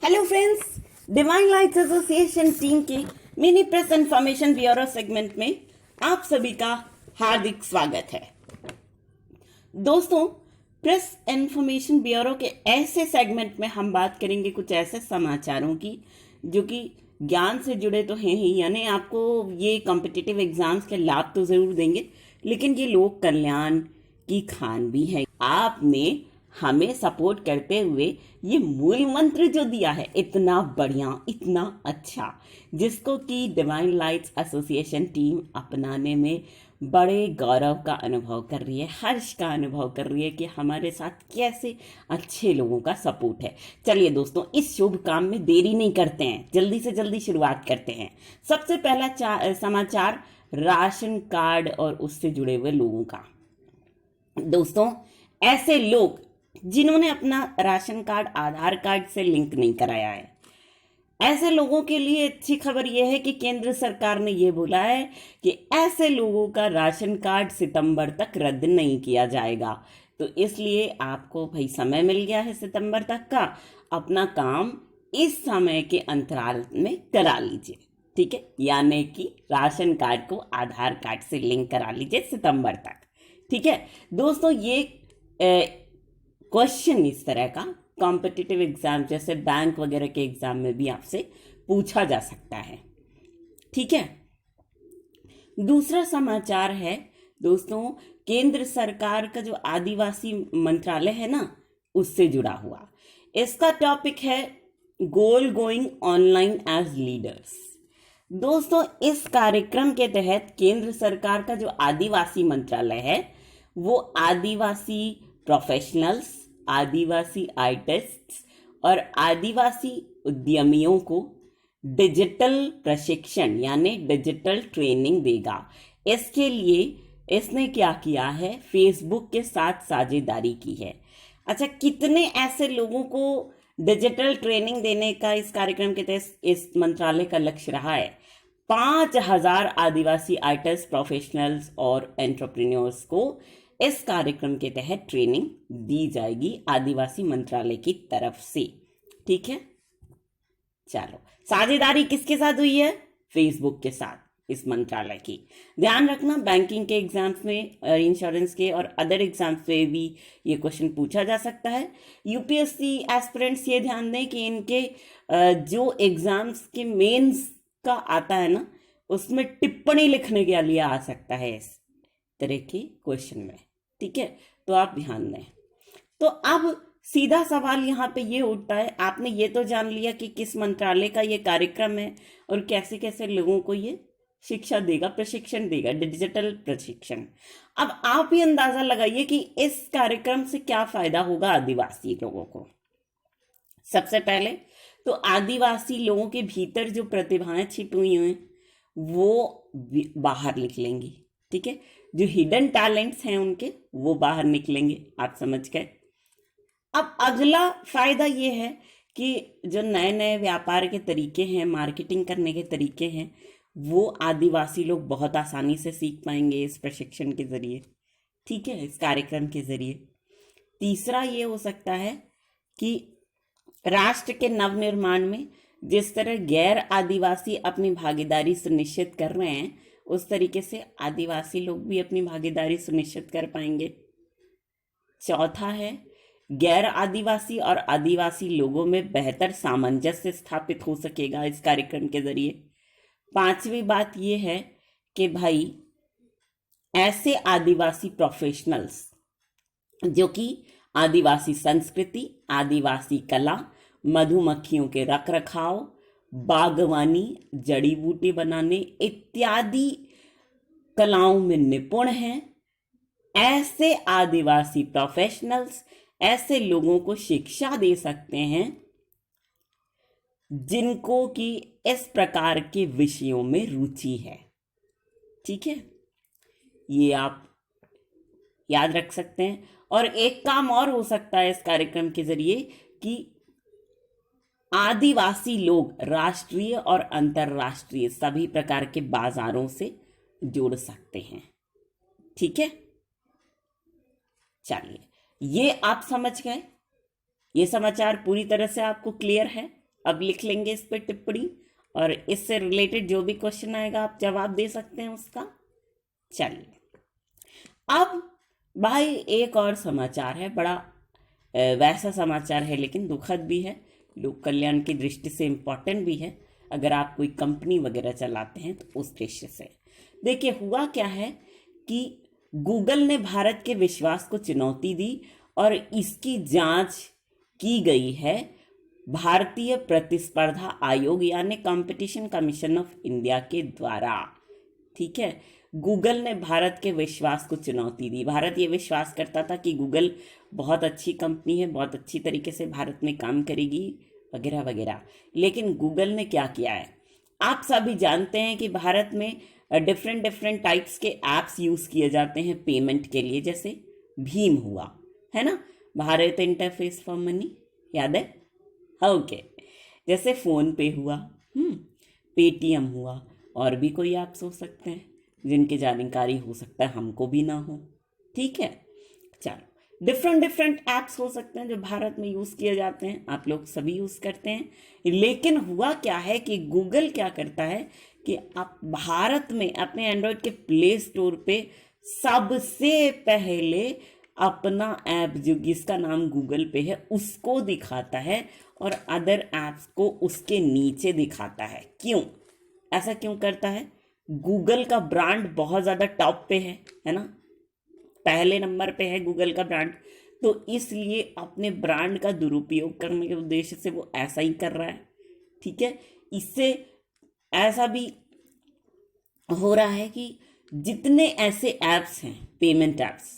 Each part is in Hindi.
Hello friends, divine lights association team के mini press information bureau segment में आप सभी का हार्दिक स्वागत है। दोस्तों, प्रेस इंफॉर्मेशन ब्यूरो के ऐसे सेगमेंट में हम बात करेंगे कुछ ऐसे समाचारों की जो कि ज्ञान से जुड़े तो हैं ही, यानी आपको ये कॉम्पिटिटिव एग्जाम्स के लाभ तो जरूर देंगे, लेकिन ये लोक कल्याण की खान भी है। आपने हमें सपोर्ट करते हुए ये मूल मंत्र जो दिया है, इतना बढ़िया, इतना अच्छा, जिसको कि डिवाइन लाइट्स एसोसिएशन टीम अपनाने में बड़े गौरव का अनुभव कर रही है, हर्ष का अनुभव कर रही है कि हमारे साथ कैसे अच्छे लोगों का सपोर्ट है। चलिए दोस्तों, इस शुभ काम में देरी नहीं करते हैं, जल्दी से जल्दी शुरुआत करते हैं। सबसे पहला समाचार राशन कार्ड और उससे जुड़े हुए लोगों का। दोस्तों, ऐसे लोग जिन्होंने अपना राशन कार्ड आधार कार्ड से लिंक नहीं कराया है, ऐसे लोगों के लिए अच्छी खबर यह है कि केंद्र सरकार ने यह बोला है कि ऐसे लोगों का राशन कार्ड सितंबर तक रद्द नहीं किया जाएगा। तो इसलिए आपको भाई समय मिल गया है सितंबर तक का, अपना काम इस समय के अंतराल में करा लीजिए, ठीक है। यानी कि राशन कार्ड को आधार कार्ड से लिंक करा लीजिए सितंबर तक, ठीक है दोस्तों। ये क्वेश्चन इस तरह का कॉम्पिटिटिव एग्जाम जैसे बैंक वगैरह के एग्जाम में भी आपसे पूछा जा सकता है, ठीक है। दूसरा समाचार है दोस्तों, केंद्र सरकार का जो आदिवासी मंत्रालय है ना, उससे जुड़ा हुआ। इसका टॉपिक है गोल गोइंग ऑनलाइन एज लीडर्स। दोस्तों, इस कार्यक्रम के तहत केंद्र सरकार का जो आदिवासी मंत्रालय है, वो आदिवासी प्रोफेशनल्स, आदिवासी आर्टिस्ट्स और आदिवासी उद्यमियों को डिजिटल प्रशिक्षण यानी डिजिटल ट्रेनिंग देगा। इसके लिए इसने क्या किया है, फेसबुक के साथ साझेदारी की है। अच्छा, कितने ऐसे लोगों को डिजिटल ट्रेनिंग देने का इस कार्यक्रम के तहत इस मंत्रालय का लक्ष्य रहा है? 5,000 आदिवासी आर्टिस्ट, प्रोफेशनल्स और एंटरप्रेन्योर्स को इस कार्यक्रम के तहत ट्रेनिंग दी जाएगी आदिवासी मंत्रालय की तरफ से, ठीक है। चलो, साझेदारी किसके साथ हुई है? फेसबुक के साथ इस मंत्रालय की। ध्यान रखना, बैंकिंग के एग्जाम्स में, इंश्योरेंस के और अदर एग्जाम्स में भी ये क्वेश्चन पूछा जा सकता है। यूपीएससी एस्पिरेंट्स ये ध्यान दें कि इनके जो एग्जाम्स के मेंस का आता है ना, उसमें टिप्पणी लिखने के लिए आ सकता है इस तरह के क्वेश्चन में, ठीक है। तो आप ध्यान दें। तो अब सीधा सवाल यहाँ पे ये उठता है, आपने ये तो जान लिया कि किस मंत्रालय का ये कार्यक्रम है और कैसे कैसे लोगों को ये शिक्षा देगा, प्रशिक्षण देगा, डिजिटल प्रशिक्षण। अब आप ही अंदाजा लगाइए कि इस कार्यक्रम से क्या फायदा होगा आदिवासी लोगों को। सबसे पहले तो आदिवासी लोगों के भीतर जो प्रतिभाएं छिपी हुई हैं वो बाहर निकलेंगी, ठीक है। जो हिडन टैलेंट्स हैं उनके, वो बाहर निकलेंगे, आप समझ गए। अब अगला फायदा ये है कि जो नए नए व्यापार के तरीके हैं, मार्केटिंग करने के तरीके हैं, वो आदिवासी लोग बहुत आसानी से सीख पाएंगे इस प्रशिक्षण के जरिए, ठीक है, इस कार्यक्रम के जरिए। तीसरा ये हो सकता है कि राष्ट्र के नवनिर्माण में जिस तरह गैर आदिवासी अपनी भागीदारी सुनिश्चित कर रहे हैं, उस तरीके से आदिवासी लोग भी अपनी भागीदारी सुनिश्चित कर पाएंगे। चौथा है, गैर आदिवासी और आदिवासी लोगों में बेहतर सामंजस्य स्थापित हो सकेगा इस कार्यक्रम के जरिए। पांचवी बात यह है कि भाई ऐसे आदिवासी प्रोफेशनल्स जो कि आदिवासी संस्कृति, आदिवासी कला, मधुमक्खियों के रख रखाव, बागवानी, जड़ी बूटी बनाने इत्यादि कलाओं में निपुण हैं, ऐसे आदिवासी प्रोफेशनल्स ऐसे लोगों को शिक्षा दे सकते हैं जिनको कि इस प्रकार के विषयों में रुचि है, ठीक है। ये आप याद रख सकते हैं। और एक काम और हो सकता है इस कार्यक्रम के जरिए कि आदिवासी लोग राष्ट्रीय और अंतर्राष्ट्रीय सभी प्रकार के बाजारों से जुड़ सकते हैं, ठीक है। चलिए, ये आप समझ गए, ये समाचार पूरी तरह से आपको क्लियर है। अब लिख लेंगे इस पे टिप्पणी, और इससे रिलेटेड जो भी क्वेश्चन आएगा आप जवाब दे सकते हैं उसका। चलिए, अब भाई एक और समाचार है, बड़ा वैसा समाचार है लेकिन दुखद भी है, लोक कल्याण की दृष्टि से इम्पोर्टेंट भी है, अगर आप कोई कंपनी वगैरह चलाते हैं तो उस दृष्टि से। देखिए हुआ क्या है कि गूगल ने भारत के विश्वास को चुनौती दी और इसकी जांच की गई है भारतीय प्रतिस्पर्धा आयोग यानी कंपटीशन कमीशन ऑफ इंडिया के द्वारा। ठीक है, गूगल ने भारत के विश्वास को चुनौती दी। भारत ये विश्वास करता था कि गूगल बहुत अच्छी कंपनी है, बहुत अच्छी तरीके से भारत में काम करेगी वगैरह वगैरह, लेकिन गूगल ने क्या किया है, आप सभी जानते हैं कि भारत में डिफरेंट डिफरेंट टाइप्स के ऐप्स यूज़ किए जाते हैं पेमेंट के लिए, जैसे भीम हुआ है ना, भारत इंटरफेस फॉर मनी, याद है? ओके, जैसे फोन पे हुआ, पेटीएम हुआ, और भी कोई ऐप्स हो सकते हैं जिनकी जानकारी हो सकता है हमको भी ना हो। ठीक है, चलो डिफरेंट डिफरेंट ऐप्स हो सकते हैं जो भारत में यूज़ किए जाते हैं, आप लोग सभी यूज़ करते हैं। लेकिन हुआ क्या है कि गूगल क्या करता है कि आप भारत में अपने एंड्रॉयड के प्ले स्टोर पे सबसे पहले अपना ऐप जो जिसका नाम गूगल पे है उसको दिखाता है और अदर ऐप्स को उसके नीचे दिखाता है। क्यों ऐसा क्यों करता है? गूगल का ब्रांड बहुत ज़्यादा टॉप पे है ना, पहले नंबर पे है गूगल का ब्रांड, तो इसलिए अपने ब्रांड का दुरुपयोग करने के उद्देश्य से वो ऐसा ही कर रहा है। ठीक है, इससे ऐसा भी हो रहा है कि जितने ऐसे ऐप्स हैं पेमेंट ऐप्स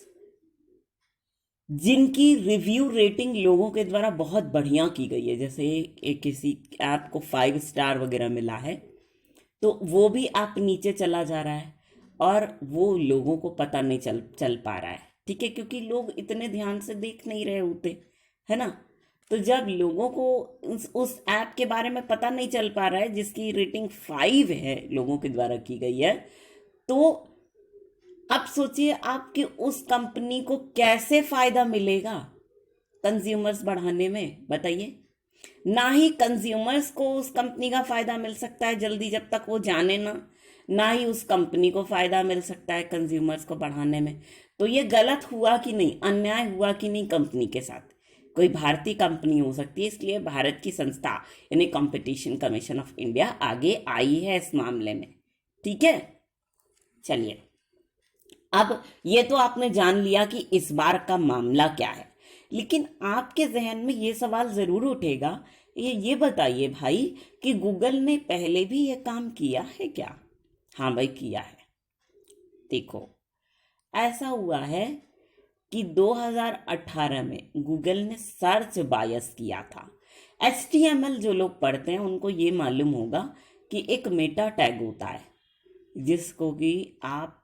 जिनकी रिव्यू रेटिंग लोगों के द्वारा बहुत बढ़िया की गई है, जैसे किसी ऐप को 5 स्टार वगैरह मिला है, तो वो भी ऐप नीचे चला जा रहा है और वो लोगों को पता नहीं चल पा रहा है। ठीक है, क्योंकि लोग इतने ध्यान से देख नहीं रहे होते, है ना। तो जब लोगों को उस ऐप के बारे में पता नहीं चल पा रहा है जिसकी रेटिंग 5 है लोगों के द्वारा की गई है, तो अब सोचिए आपकी उस कंपनी को कैसे फायदा मिलेगा कंज्यूमर्स बढ़ाने में, बताइए। ना ही कंज्यूमर्स को उस कंपनी का फायदा मिल सकता है जल्दी, जब तक वो जाने ना ही उस कंपनी को फायदा मिल सकता है कंज्यूमर्स को बढ़ाने में। तो ये गलत हुआ कि नहीं, अन्याय हुआ कि नहीं कंपनी के साथ? कोई भारतीय कंपनी हो सकती है, इसलिए भारत की संस्था यानी कंपटीशन कमीशन ऑफ इंडिया आगे आई है इस मामले में। ठीक है, चलिए अब ये तो आपने जान लिया कि इस बार का मामला क्या है, लेकिन आपके जहन में ये सवाल जरूर उठेगा, ये बताइए भाई कि गूगल ने पहले भी ये काम किया है क्या? हाँ भाई, किया है। देखो ऐसा हुआ है कि 2018 में गूगल ने सर्च बायस किया था। HTML जो लोग पढ़ते हैं उनको ये मालूम होगा कि एक मेटा टैग होता है जिसको कि आप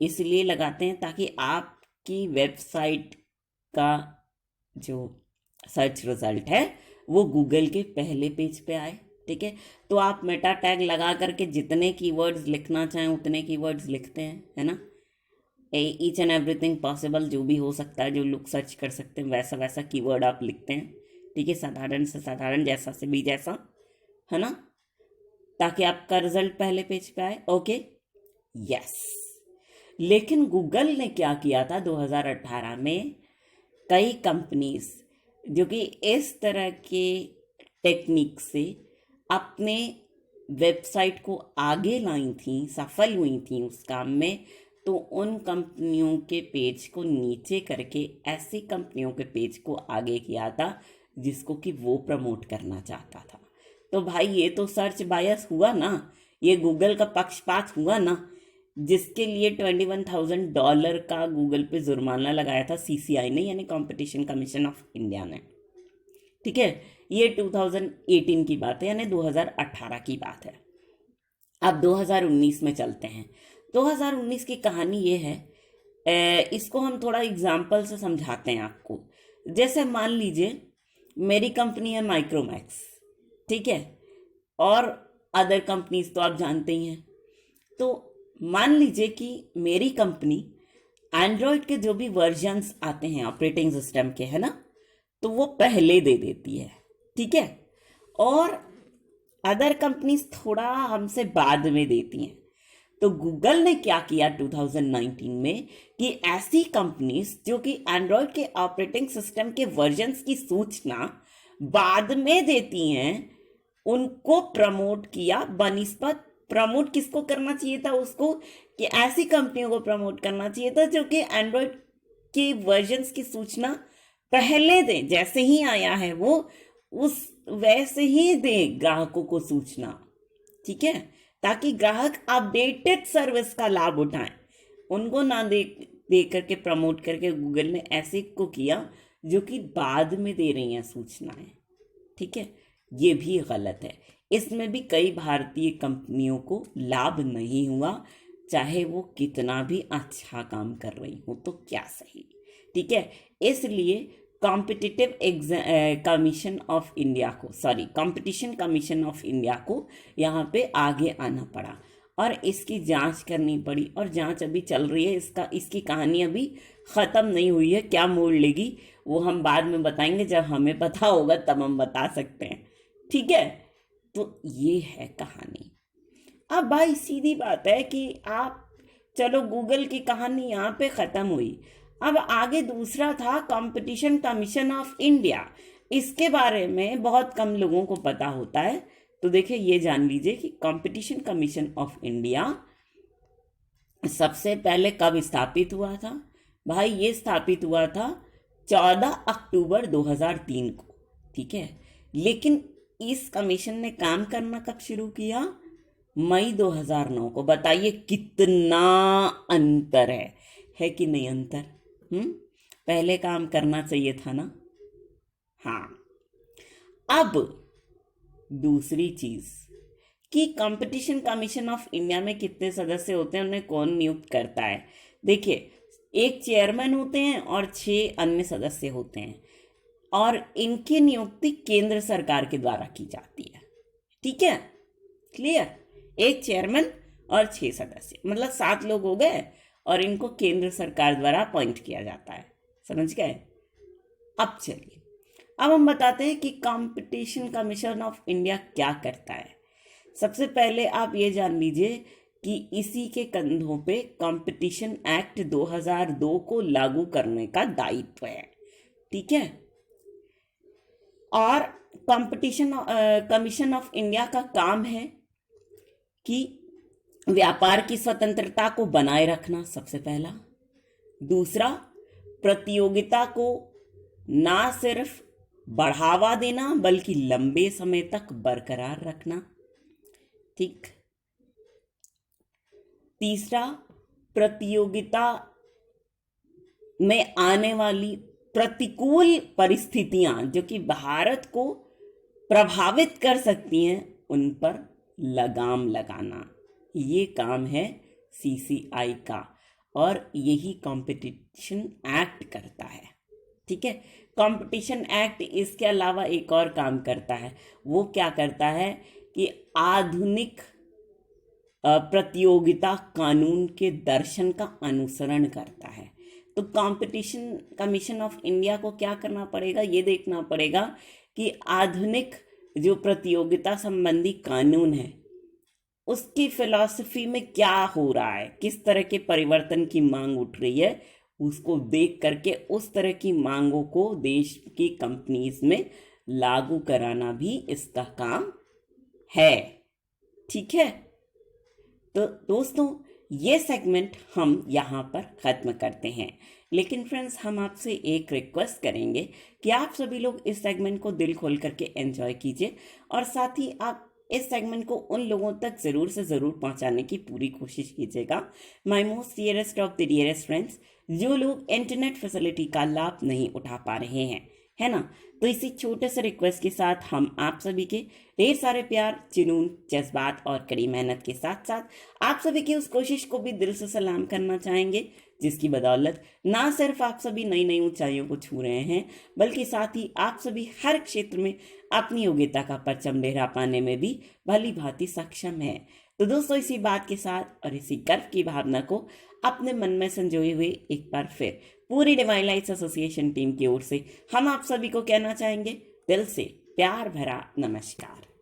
इसलिए लगाते हैं ताकि आपकी वेबसाइट का जो सर्च रिजल्ट है वो गूगल के पहले पेज पे आए। ठीक है, तो आप मेटा टैग लगा करके जितने कीवर्ड्स लिखना चाहें उतने कीवर्ड्स लिखते हैं, है ना। ईच एंड एवरीथिंग पॉसिबल जो भी हो सकता है, जो लोग सर्च कर सकते हैं वैसा वैसा कीवर्ड आप लिखते हैं। ठीक है, साधारण से साधारण, जैसा से भी जैसा, है ना, ताकि आपका रिजल्ट पहले पेज पे आए। Okay, yes. लेकिन गूगल ने क्या किया था 2018 में, कई कंपनीज जो कि इस तरह के टेक्निक से अपने वेबसाइट को आगे लाई थी, सफल हुई थी उस काम में, तो उन कंपनियों के पेज को नीचे करके ऐसी कंपनियों के पेज को आगे किया था जिसको कि वो प्रमोट करना चाहता था। तो भाई ये तो सर्च बायस हुआ ना, ये गूगल का पक्षपात हुआ ना, जिसके लिए $21,000 का गूगल पे जुर्माना लगाया था CCI ने, यानी कंपटीशन कमीशन ऑफ इंडिया ने। ठीक है, ये 2018 की बात है, यानी 2018 की बात है। अब 2019 में चलते हैं। 2019 की कहानी ये है, इसको हम थोड़ा एग्जाम्पल से समझाते हैं आपको। जैसे मान लीजिए मेरी कंपनी है माइक्रोमैक्स, ठीक है, और अदर कंपनीज तो आप जानते ही हैं। तो मान लीजिए कि मेरी कंपनी एंड्रॉयड के जो भी वर्जन्स आते हैं ऑपरेटिंग सिस्टम के, है ना, तो वो पहले दे देती है। ठीक है, और अदर कंपनीज थोड़ा हमसे बाद में देती हैं। तो गूगल ने क्या किया 2019 में कि ऐसी कंपनीज जो कि एंड्रॉयड के ऑपरेटिंग सिस्टम के वर्जन्स की सूचना बाद में देती हैं, उनको प्रमोट किया बनिस्बत। प्रमोट किसको करना चाहिए था? उसको, कि ऐसी कंपनियों को प्रमोट करना चाहिए था जो कि एंड्रॉयड के वर्जन्स की सूचना पहले दें, जैसे ही आया है वो उस वैसे ही दे ग्राहकों को सूचना। ठीक है, ताकि ग्राहक अपडेटेड सर्विस का लाभ उठाएं, उनको ना दे करके प्रमोट करके गूगल ने ऐसे को किया जो कि बाद में दे रही हैं सूचनाएं। ठीक है, ये भी गलत है। इसमें भी कई भारतीय कंपनियों को लाभ नहीं हुआ, चाहे वो कितना भी अच्छा काम कर रही हो तो क्या सही। ठीक है, इसलिए कॉम्पिटिटिव कमीशन ऑफ इंडिया को, कंपटीशन कमीशन ऑफ इंडिया को यहाँ पे आगे आना पड़ा और इसकी जांच करनी पड़ी। और जांच अभी चल रही है, इसकी कहानी अभी ख़त्म नहीं हुई है। क्या मोड़ लेगी वो हम बाद में बताएंगे, जब हमें पता होगा तब हम बता सकते हैं। ठीक है, तो ये है कहानी। अब भाई सीधी बात है कि आप, चलो गूगल की कहानी यहाँ पे ख़त्म हुई। अब आगे दूसरा था कंपटीशन कमीशन ऑफ इंडिया। इसके बारे में बहुत कम लोगों को पता होता है, तो देखिए ये जान लीजिए कि कंपटीशन कमीशन ऑफ इंडिया सबसे पहले कब स्थापित हुआ था? भाई ये स्थापित हुआ था 14 अक्टूबर 2003 को। ठीक है, लेकिन इस कमीशन ने काम करना कब शुरू किया? मई 2009 को। बताइए कितना अंतर है कि नहीं अंतर? पहले काम करना चाहिए था ना। हाँ, अब दूसरी चीज कि कंपटीशन कमीशन ऑफ इंडिया में कितने सदस्य होते हैं, उन्हें कौन नियुक्त करता है? देखिए, एक चेयरमैन होते हैं और 6 अन्य सदस्य होते हैं और इनकी नियुक्ति केंद्र सरकार के द्वारा की जाती है। ठीक है, क्लियर? एक चेयरमैन और 6 सदस्य, मतलब 7 लोग हो गए और इनको केंद्र सरकार द्वारा अपॉइंट किया जाता है। समझ गए? अब चलिए, अब हम बताते हैं कि कंपटीशन कमीशन ऑफ इंडिया क्या करता है। सबसे पहले आप ये जान लीजिए कि इसी के कंधों पे कंपटीशन एक्ट 2002 को लागू करने का दायित्व है। ठीक है, और कंपटीशन कमीशन ऑफ इंडिया का काम है कि व्यापार की स्वतंत्रता को बनाए रखना, सबसे पहला। दूसरा, प्रतियोगिता को ना सिर्फ बढ़ावा देना बल्कि लंबे समय तक बरकरार रखना। ठीक। तीसरा, प्रतियोगिता में आने वाली प्रतिकूल परिस्थितियां जो कि भारत को प्रभावित कर सकती हैं, उन पर लगाम लगाना। ये काम है सीसीआई का और यही कंपटीशन एक्ट करता है। ठीक है, कंपटीशन एक्ट इसके अलावा एक और काम करता है। वो क्या करता है कि आधुनिक प्रतियोगिता कानून के दर्शन का अनुसरण करता है। तो कंपटीशन कमीशन ऑफ इंडिया को क्या करना पड़ेगा? ये देखना पड़ेगा कि आधुनिक जो प्रतियोगिता संबंधी कानून है उसकी फिलॉसफी में क्या हो रहा है, किस तरह के परिवर्तन की मांग उठ रही है, उसको देख करके उस तरह की मांगों को देश की कंपनीज में लागू कराना भी इसका काम है। ठीक है, तो दोस्तों ये सेगमेंट हम यहाँ पर ख़त्म करते हैं। लेकिन फ्रेंड्स, हम आपसे एक रिक्वेस्ट करेंगे कि आप सभी लोग इस सेगमेंट को दिल खोल करके एंजॉय कीजिए और साथ ही आप इस सेगमेंट को उन लोगों तक ज़रूर से ज़रूर पहुंचाने की पूरी कोशिश कीजिएगा। My most dearest of the dearest friends, जो लोग इंटरनेट फैसिलिटी का लाभ नहीं उठा पा रहे हैं, है ना, तो इसी छोटे से रिक्वेस्ट के साथ हम आप सभी के ढेर सारे प्यार, जुनून, जज्बात और कड़ी मेहनत के साथ साथ आप सभी की उस कोशिश को भी दिल से सलाम करना चाहेंगे, जिसकी बदौलत ना सिर्फ आप सभी नई नई ऊंचाइयों को छू रहे हैं, बल्कि साथ ही आप सभी हर क्षेत्र में अपनी योग्यता का परचम लहरा पाने में भी भली भांति सक्षम है। तो दोस्तों, इसी बात के साथ और इसी गर्व की भावना को अपने मन में संजोए हुए एक बार फिर पूरी डिवाइन लाइट्स एसोसिएशन टीम की ओर से हम आप सभी को कहना चाहेंगे दिल से प्यार भरा नमस्कार।